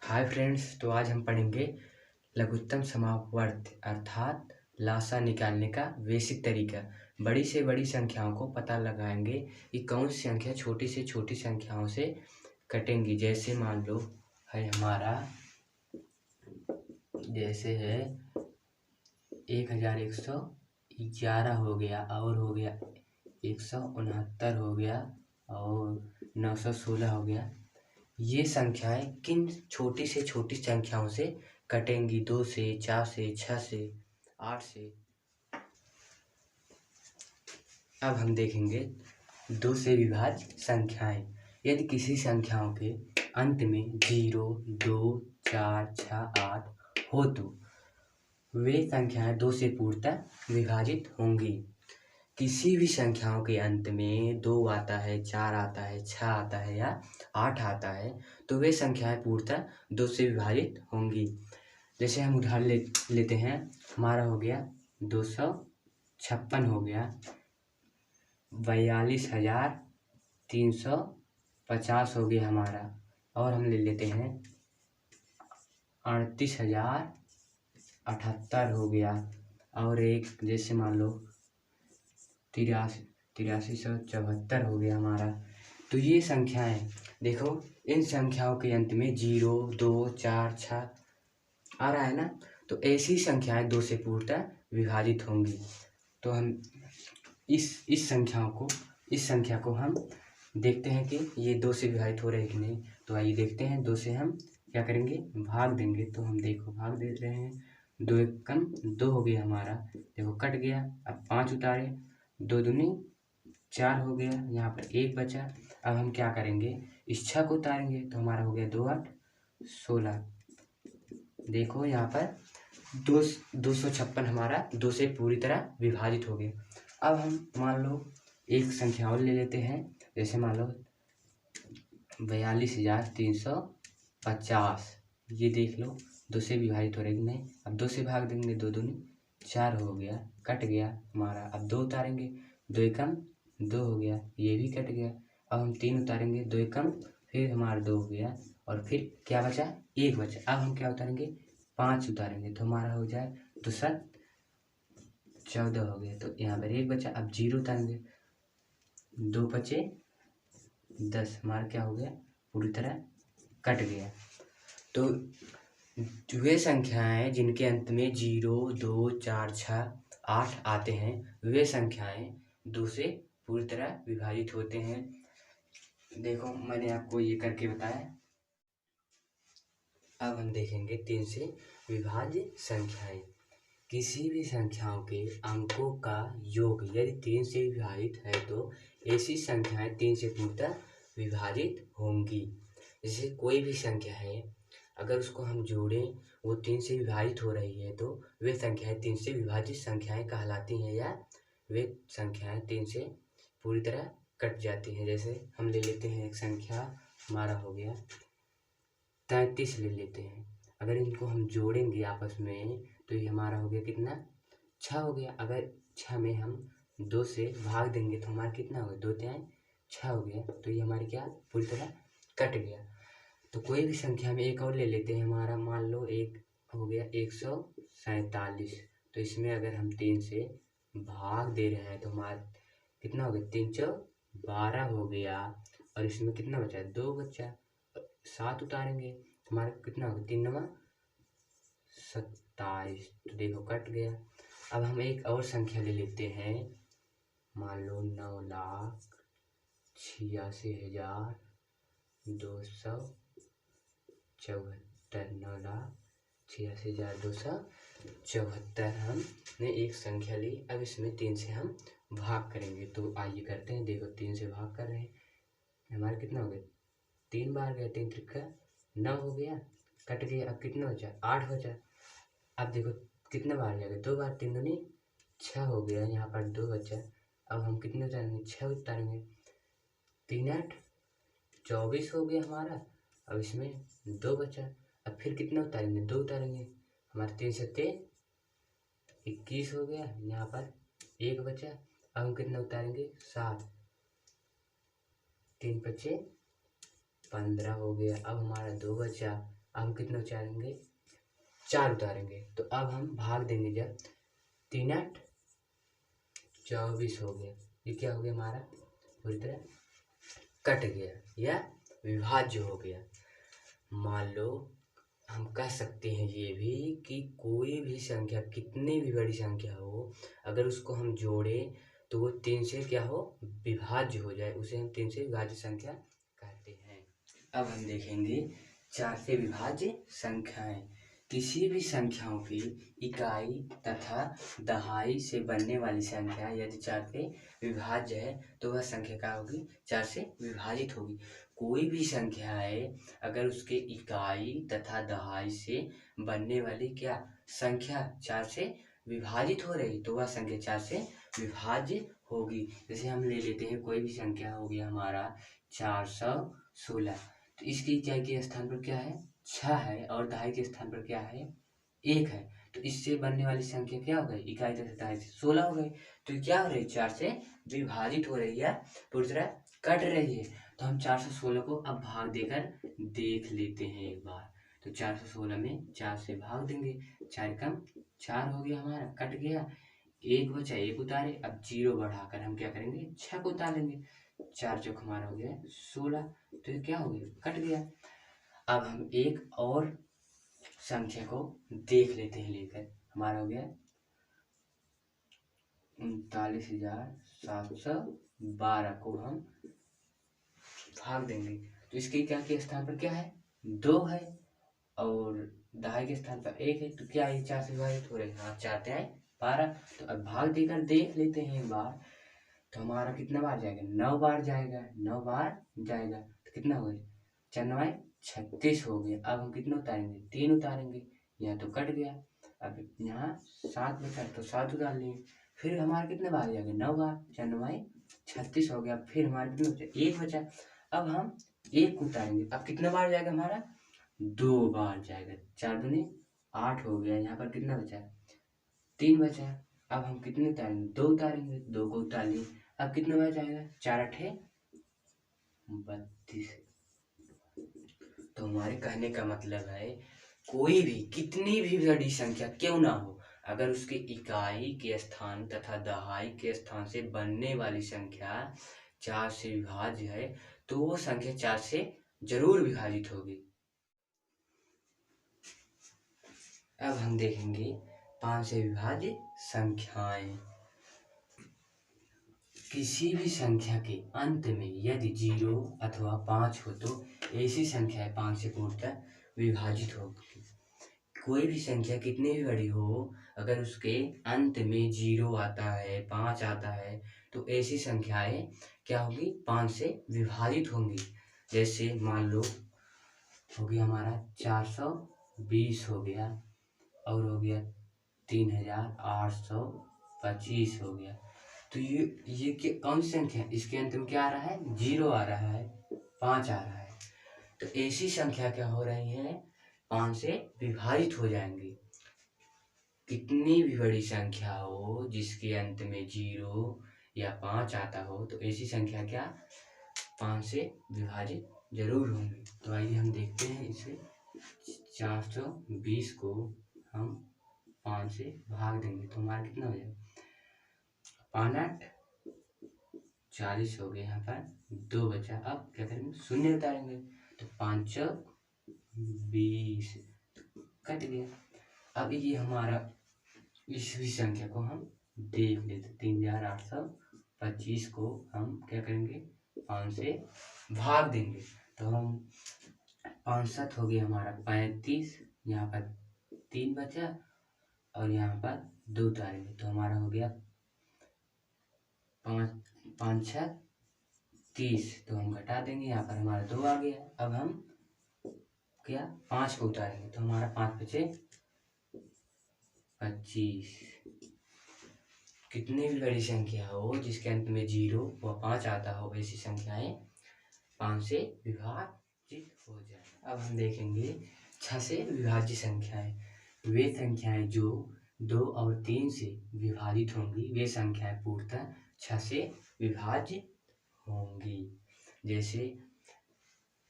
Hi friends, तो आज हम पढ़ेंगे लघुत्तम समापवर्त अर्थात लासा निकालने का बेसिक तरीका। बड़ी से बड़ी संख्याओं को पता लगाएंगे कि कौन सी संख्या छोटी से छोटी संख्याओं से कटेंगी। जैसे मान लो है हमारा, जैसे है 1111 हो गया, और हो गया 169 हो गया, और 916 हो गया। ये संख्याएं किन छोटी से छोटी संख्याओं से कटेंगी? 2 से, 4 से, 6 से, 8 से। अब हम देखेंगे 2 से विभाज्य संख्याएं। यदि किसी संख्याओं के अंत में 0, 2, 4, 6, 8 हो तो वे संख्याएं 2 से पूर्णतः विभाजित होंगी। किसी भी संख्याओं के अंत में 2 आता है, 4 आता है, 6 आता है या 8 आता है तो वे संख्याएं पूर्णतः 2 से विभाजित होंगी। जैसे हम उदाहरण लेते हैं, हमारा हो गया 256 हो गया, 42,350 हो गया हमारा, और हम ले लेते हैं 38,078 हो गया, और एक जैसे मान लो 83,74 हो गया हमारा। तो ये संख्याएं देखो, इन संख्याओं के अंत में 0, 2, 4, 6 आ रहा है ना, तो ऐसी संख्याएं 2 से पूर्णतः विभाजित होंगी। तो हम इस संख्या को हम देखते हैं कि ये 2 से विभाजित हो रहे हैं कि नहीं। तो आइए देखते हैं, 2 से हम क्या करेंगे, भाग देंगे। तो हम देखो भाग दे रहे हैं, 2 एकम 2 हो गया हमारा, देखो कट गया। अब 5 उतारे, 2 दूनी 4 हो गया, यहाँ पर 1 बचा। अब हम क्या करेंगे, इस 6 को उतारेंगे तो हमारा हो गया 2 8 16। देखो यहाँ पर 256 हमारा 2 से पूरी तरह विभाजित हो गया। अब हम मान लो एक संख्या और ले लेते हैं, जैसे मान लो 42,350। ये देख लो 2 से विभाजित हो रही नहीं। अब 2 से भाग देंगे, 2 दूनी 4 हो गया, कट गया हमारा। अब 2 उतारेंगे, 2 एकम 2 हो गया, ये भी कट गया। अब हम 3 उतारेंगे, 2 एकम फिर हमारा 2 हो गया, और फिर क्या बचा, 1 बचा। अब हम क्या उतारेंगे, 5 उतारेंगे तो हमारा हो जाए 2 7 14 हो गया। तो यहाँ पर 1 बचा। अब 0 उतारेंगे, 2 बचे 10, हमारा क्या हो गया, पूरी तरह कट गया। तो वे संख्याएं जिनके अंत में 0, 2, 4, 6, 8 आते हैं, वे संख्याएं 2 से पूरी तरह विभाजित होते हैं। देखो मैंने आपको ये करके बताया। अब हम देखेंगे 3 से विभाज्य संख्याएं। किसी भी संख्याओं के अंकों का योग यदि 3 से विभाजित है तो ऐसी संख्याएं 3 से पूर्णतः विभाजित होंगी। जैसे कोई भी संख्या है, अगर उसको हम जोड़ें, वो 3 से विभाजित हो रही है तो वे संख्याएं 3 से विभाजित संख्याएं कहलाती हैं, या वे संख्याएं 3 से पूरी तरह कट जाती हैं। जैसे हम ले लेते हैं एक संख्या, हमारा हो गया 33 ले लेते हैं। अगर इनको हम जोड़ेंगे आपस में तो ये हमारा हो गया कितना, 6 हो गया। अगर 6 में हम 2 से भाग देंगे तो हमारा कितना हो गया, 2 3 6 हो गया। तो ये हमारी क्या, पूरी तरह कट गया। तो कोई भी संख्या में एक और ले लेते हैं, हमारा मान लो एक हो गया 147। तो इसमें अगर हम 3 से भाग दे रहे हैं तो हमारा कितना हो गया, 3 4 12 हो गया, और इसमें कितना बचा, 2 बचा। 7 उतारेंगे तो हमारा कितना होगा, 3 9 27। तो देखो कट गया। अब हम एक और संख्या ले लेते हैं, मान लो 9,86,274। 9,86,274 हमने एक संख्या ली। अब इसमें 3 से हम भाग करेंगे। तो आइए करते हैं, देखो 3 से भाग कर रहे हैं, हमारा कितना हो गया, 3 बार गया, 3 त्रिका 9 हो गया, कट गया। अब कितना बचा, 8 बचा। अब देखो कितने बार जाएगा, 2 बार, 3 दूनी 6 हो गया, यहाँ पर 2 बचा। अब हम कितने उतारेंगे, 6 उतारेंगे, 3 8 24 हो गया हमारा। अब इसमें 2 बचा। अब फिर कितना उतारेंगे, 2 उतारेंगे, हमारे 3 7 21 हो गया, यहाँ पर 1 बचा। अब हम कितना उतारेंगे, 7, 3 5 15 हो गया। अब हमारा 2 बचा। अब कितना उतारेंगे, 4 उतारेंगे। तो अब हम भाग देंगे जब, 3 8 24 हो गया। ये क्या हो गया हमारा, पूरी तरह कट गया या विभाज्य हो गया। मान लो हम कह सकते हैं ये भी कि कोई भी संख्या कितनी भी बड़ी संख्या हो, अगर उसको हम जोड़े तो वो 3 से क्या हो, विभाज्य हो जाए, उसे हम 3 से विभाज्य संख्या कहते हैं। अब हम देखेंगे 4 से विभाज्य संख्याएं। किसी भी संख्याओं की इकाई तथा दहाई से बनने वाली संख्या यदि 4 से विभाज्य है तो वह संख्या क्या होगी, 4 से विभाजित होगी। कोई भी संख्या है अगर उसके इकाई तथा दहाई से बनने वाली क्या संख्या 4 से विभाजित हो रही तो वह संख्या 4 से विभाज्य होगी। जैसे हम ले लेते हैं कोई भी संख्या हो गया हमारा 416, तो इसकी इकाई के स्थान पर क्या है, 6 है, और दहाई के स्थान पर क्या है, 1 है। तो इससे बनने वाली संख्या क्या हो गई, इकाई तथा दहाई से 16 हो गई। तो ये क्या हो रही है, 4 से विभाजित हो रही है, पूरी तरह कट रही है। तो हम 416 को अब भाग देकर देख लेते हैं एक बार। तो 416 में 4 से भाग देंगे, 4 कम 4 हो गया हमारा, कट गया। 1 बचा, 1 उतारे। अब 0 बढ़ाकर हम क्या करेंगे, 6 को उतारेंगे। 4 चौक हमारा हो गया 16। तो ये क्या हो गया, कट गया। अब हम एक और संख्या को देख लेते हैं लेकर, हमारा हो गया 39,712 को हम भाग देंगे। तो इसके क्या के स्थान पर क्या है, 2 है, और दहाई के स्थान पर 1 है। तो क्या है, 4 से विभाजित हो रहे हैं, हाँ 4 तिहाई 12। तो अब भाग देकर देख लेते हैं एक बार। तो हमारा कितना बार जाएगा, 9 बार जाएगा, 9 बार जाएगा। तो कितना हो गया, 4 9 36 हो गया। अब हम कितना उतारेंगे, 3 उतारेंगे, यहाँ तो कट गया। अब यहाँ 7 बचा तो 7 उतार लिए। फिर हमारा कितने बार जाएगा, 9 बार, 4 9 36 हो गया। फिर हमारा कितना बचा, 1 बचा। अब हम 1 उतारेंगे, अब कितना बार जाएगा हमारा, 2 बार जाएगा। 4 दूनी 8 हो गया। यहाँ पर कितना बचा, 3 बचा। अब हम कितने उतारेंगे, 2 उतारेंगे, 2 को उतार लिए। अब कितना बार जाएगा, 4 8 32। तो हमारे कहने का मतलब है कोई भी कितनी भी बड़ी संख्या क्यों ना हो, अगर उसके इकाई के स्थान तथा दहाई के स्थान से बनने वाली संख्या 4 से विभाज्य है तो वो संख्या 4 से जरूर विभाजित होगी। अब हम देखेंगे 5 से विभाज्य संख्याएं। किसी भी संख्या के अंत में यदि 0 अथवा 5 हो तो ऐसी संख्या 5 से पूर्णतः विभाजित होगी। कोई भी संख्या कितनी भी बड़ी हो, अगर उसके अंत में 0 आता है, 5 आता है तो ऐसी संख्याएं क्या होगी, 5 से विभाजित होंगी। जैसे मान लो हो गया हमारा 420 हो गया, और हो गया 3825 हो गया। तो ये कौन सी संख्या है, इसके अंत में क्या आ रहा है, 0 आ रहा है, 5 आ रहा है। तो ऐसी संख्या क्या हो रही है, 5 से विभाजित हो जाएंगी। कितनी भी बड़ी संख्या हो जिसके अंत में 0 या 5 आता हो तो ऐसी संख्या क्या 5 से विभाजित जरूर होंगी। तो आइए हम देखते हैं इसे। 420 को हम 5 से भाग देंगे तो हमारा कितना हो जाएगा, 5 8 40 हो गया। यहाँ पर 2 बचा, अब क्या करेंगे, शून्य उतारेंगे। तो 5 20 कट गया। अब ये हमारा इसी संख्या को हम देख लेते, 3825 को हम क्या करेंगे, 5 से भाग देंगे। तो हम 65 हो गया हमारा 35, यहाँ पर 3 बचा, और यहाँ पर 2 उतारेंगे तो हमारा हो गया 5 5 6 30। तो हम घटा देंगे, यहाँ पर हमारा 2 आ गया। अब हम क्या 5 को उतारेंगे तो हमारा 5 बचे 25। कितनी भी बड़ी संख्या हो जिसके अंत में 0 व 5 आता हो ऐसी संख्याएं 5 से विभाजित हो जाए। अब हम देखेंगे 6 से विभाज्य संख्याएं। वे संख्याएं जो 2 और 3 से विभाजित होंगी वे संख्याएं पूर्णतः 6 से विभाज्य होंगी। जैसे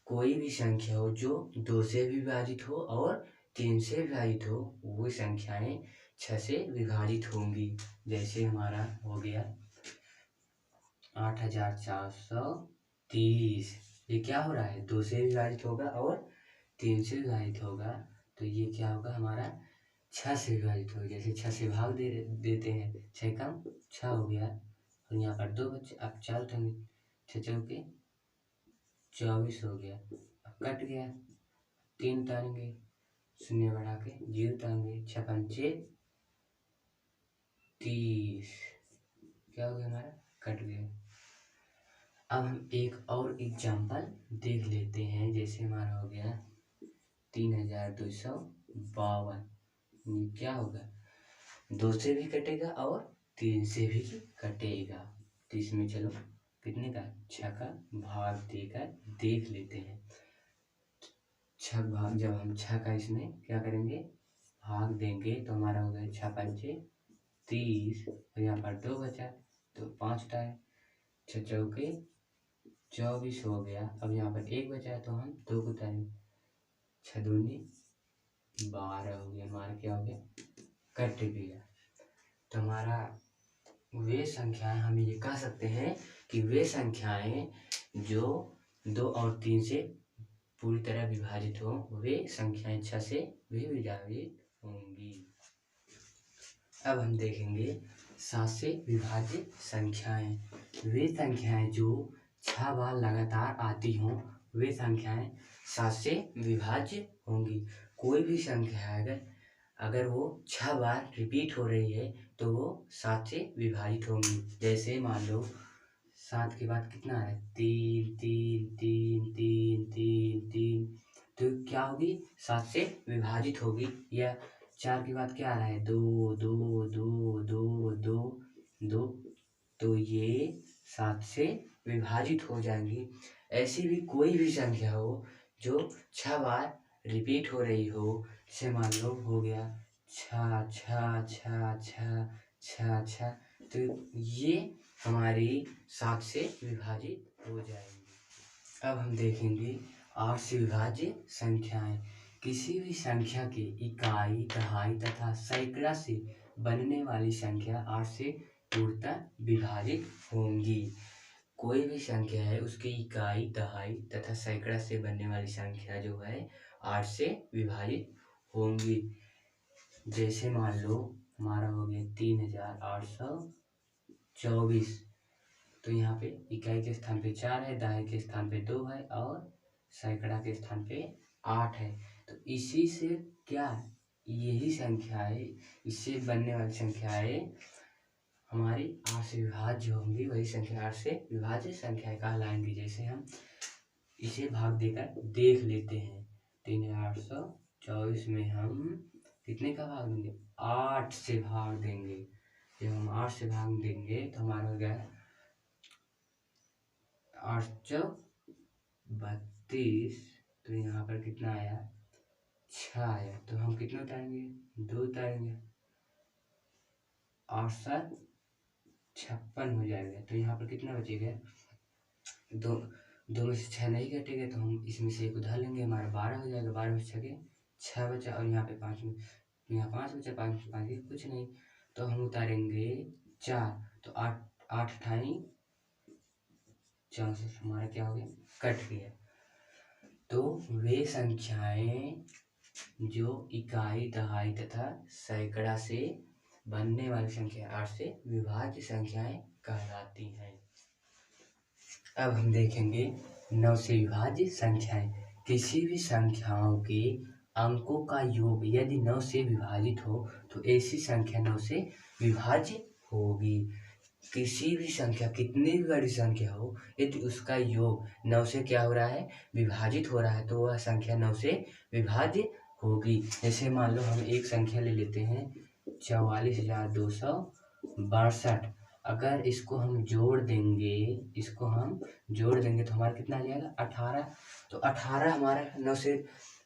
कोई भी संख्या हो जो 2 से भी विभाजित हो और 3 से विभाजित हो, वो संख्याएं 6 से विभाजित होंगी। जैसे हमारा हो गया 8430, ये क्या हो रहा है, 2 से विभाजित होगा और 3 से विभाजित होगा, तो ये क्या होगा हमारा 6 से विभाजित होगा। जैसे 6 से भाग देते हैं, 6 कम 6 हो गया, और यहाँ पर 2 बच्चे, अब 4 उठाएंगे, 6 चौके 24 हो गया, अब कट गया, 3 उतारेंगे, 0 बढ़ा के 0 उतारेंगे, 6 पंचे 30, क्या हो गया हमारा, कट गया। अब हम एक और एग्जाम्पल देख लेते हैं। जैसे हमारा हो गया 3252, क्या होगा, 2 से भी कटेगा और 3 से भी कटेगा, तो इसमें चलो कितने का, 6 का भाग देकर देख लेते हैं। 6 भाग, जब हम 6 का इसमें क्या करेंगे, भाग देंगे, तो हमारा हो गया 6 पंचे 30, और यहाँ पर 2 बचा तो 5 उठाए, 6 चौके 24 हो गया। अब यहाँ पर 1 बचा है तो हम 2 को उतारेंगे, 6 दूनी 12 हो गया, हमारा क्या हो गया, कट गया। तो हमारा वे संख्याएं, हम ये कह सकते हैं कि वे संख्याएं जो 2 और 3 से पूरी तरह विभाजित हो, वे संख्याएं 6 से भी विभाजित होंगी। अब हम देखेंगे 7 से विभाजित संख्याएं। वे संख्याएं जो 6 बार लगातार आती हों, वे संख्याएं 7 से विभाज्य होंगी। कोई भी संख्या अगर वो 6 बार रिपीट हो रही है तो वो 7 से विभाजित होंगी। जैसे मान लो 7 के बाद कितना है, 3 3 3 3 3 3, तो क्या होगी, 7 से विभाजित होगी। या 4 के बाद क्या आ रहा है, 2 2 2 2 2 2, तो ये 7 से विभाजित हो जाएंगी। ऐसी भी कोई भी संख्या हो जो 6 बार रिपीट हो रही हो, जैसे मान लो हो गया 6 6 6 6 6 6, तो ये हमारी 7 से विभाजित हो जाएंगी। अब हम देखेंगे 8 से विभाज्य संख्याएं। किसी भी संख्या के इकाई, दहाई तथा सैकड़ा से बनने वाली संख्या 8 से पूर्णतः विभाजित होंगी। कोई भी संख्या है उसकी इकाई, दहाई तथा सैकड़ा से बनने वाली संख्या जो है 8 से विभाजित होंगी। जैसे मान लो हमारा हो गया 3824, तो यहाँ पे इकाई के स्थान पे 4 है, दहाई के स्थान पे 2 है और सैकड़ा के स्थान पे 8 है। तो इसी से क्या, यही संख्याएं, इससे बनने वाली संख्याएं हमारी 8 से विभाज्य होंगी, वही संख्या 8 से विभाज्य संख्याएं कहलाएंगी। जैसे हम इसे भाग देकर देख लेते हैं। 3824 में हम कितने का भाग देंगे, 8 से भाग देंगे। जब हम 8 से भाग देंगे तो हमारा हो गया 8 चौक 32, तो यहाँ पर कितना आया, 6 आया, तो हम कितना उतारेंगे, 2 उतारेंगे, 8 7 56 हो जाएगा। तो यहाँ पर कितना बचेगा, 2 में से 6 नहीं कटेगा, तो हम इसमें से एक उधार लेंगे, हमारा 12 हो जाएगा। 12 में से 6 बचा, और यहाँ पे 5 में, यहाँ 5 बचा, 5 में 5 कुछ नहीं, तो हम उतारेंगे 4, तो 8 8 अठाई 64, हमारा क्या हो गया, कट गया। तो वे संख्याएं जो इकाई, दहाई तथा सैकड़ा से बनने वाली संख्या 8 से विभाज्य संख्याएं कहलाती हैं। अब हम देखेंगे 9 से विभाज्य संख्याएं। किसी भी संख्याओं के अंकों का योग यदि 9 से विभाजित हो तो ऐसी संख्या 9 से विभाज्य होगी। किसी भी संख्या, कितनी भी बड़ी संख्या हो, यदि उसका योग 9 से क्या हो रहा है, विभाजित हो रहा है, तो वह संख्या 9 से विभाज्य होगी। जैसे मान लो हम एक संख्या ले लेते हैं 44,262, अगर इसको हम जोड़ देंगे, तो हमारा कितना आ जाएगा, 18। तो 18 हमारा 9 से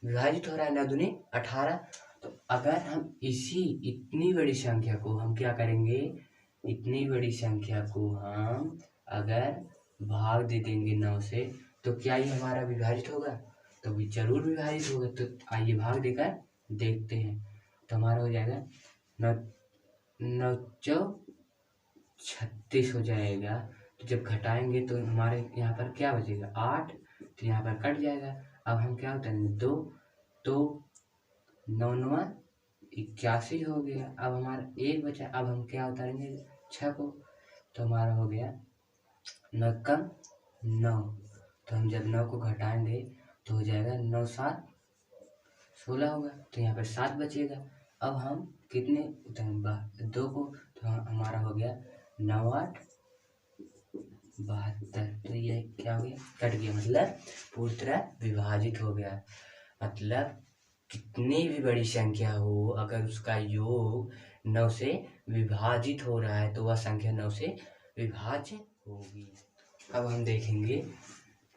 विभाजित हो रहा है, 9 दूनी 18। तो अगर हम इतनी बड़ी संख्या को हम क्या करेंगे, इतनी बड़ी संख्या को हम अगर भाग दे देंगे 9 से, तो क्या ये हमारा विभाजित होगा? तो भी जरूर विभाजित होगा। तो आइए भाग देकर देखते हैं। तो हमारा हो जाएगा 9×36 हो जाएगा। तो जब घटाएंगे तो हमारे यहाँ पर क्या बचेगा? 8। तो यहाँ पर कट जाएगा। अब हम क्या उतारेंगे? 2। तो 9×9 = 81 हो गया। अब हमारा 1 बचा। अब हम क्या उतारेंगे? 6 को। तो हमारा हो गया 9×9। तो हम जब 9 को घटाएंगे तो हो जाएगा 9×7 = 16 होगा। तो यहाँ पर 7 बचेगा। अब हम कितने उतारेंगे? 2 को। तो हमारा हो गया 9×8 = 72। तो ये क्या हो गया? कट गया, मतलब पूरी तरह विभाजित हो गया। मतलब कितनी भी बड़ी संख्या हो, अगर उसका योग 9 से विभाजित हो रहा है तो वह संख्या 9 से विभाज्य होगी। अब हम देखेंगे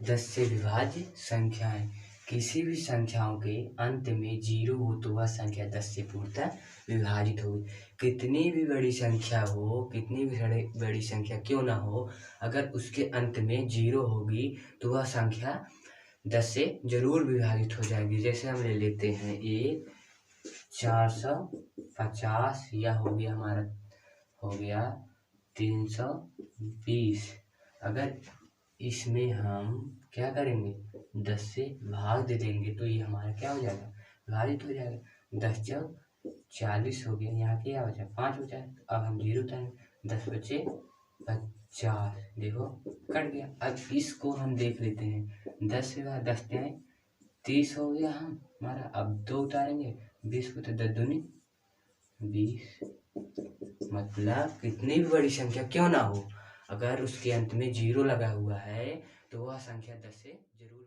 10 से विभाज्य संख्याएं। किसी भी संख्याओं के अंत में 0 हो तो वह संख्या 10 से पूर्णतः विभाजित होगी। कितनी भी बड़ी संख्या हो, कितनी भी बड़ी संख्या क्यों ना हो, अगर उसके अंत में 0 होगी तो वह संख्या 10 से जरूर विभाजित हो जाएगी। जैसे हम ले लेते हैं 1 450, या हो गया हमारा 320। अगर इसमें हम क्या करेंगे? 10 से भाग दे देंगे तो ये हमारा क्या हो जाएगा? विभाजित हो जाएगा। 10×40 हो गया। यहाँ क्या बचा? 5 बचा है। अब हम 0 उतारेंगे। 10 बचे 50। देखो कट गया। अब इसको हम देख लेते हैं। 10 से 10 जाए 30 हो गया हमारा। अब 2 उतारेंगे 20 को। तो 10 दूनी 20। मतलब कितनी भी बड़ी संख्या क्यों ना हो, अगर उसके अंत में 0 लगा हुआ है तो वह संख्या 10 से जरूर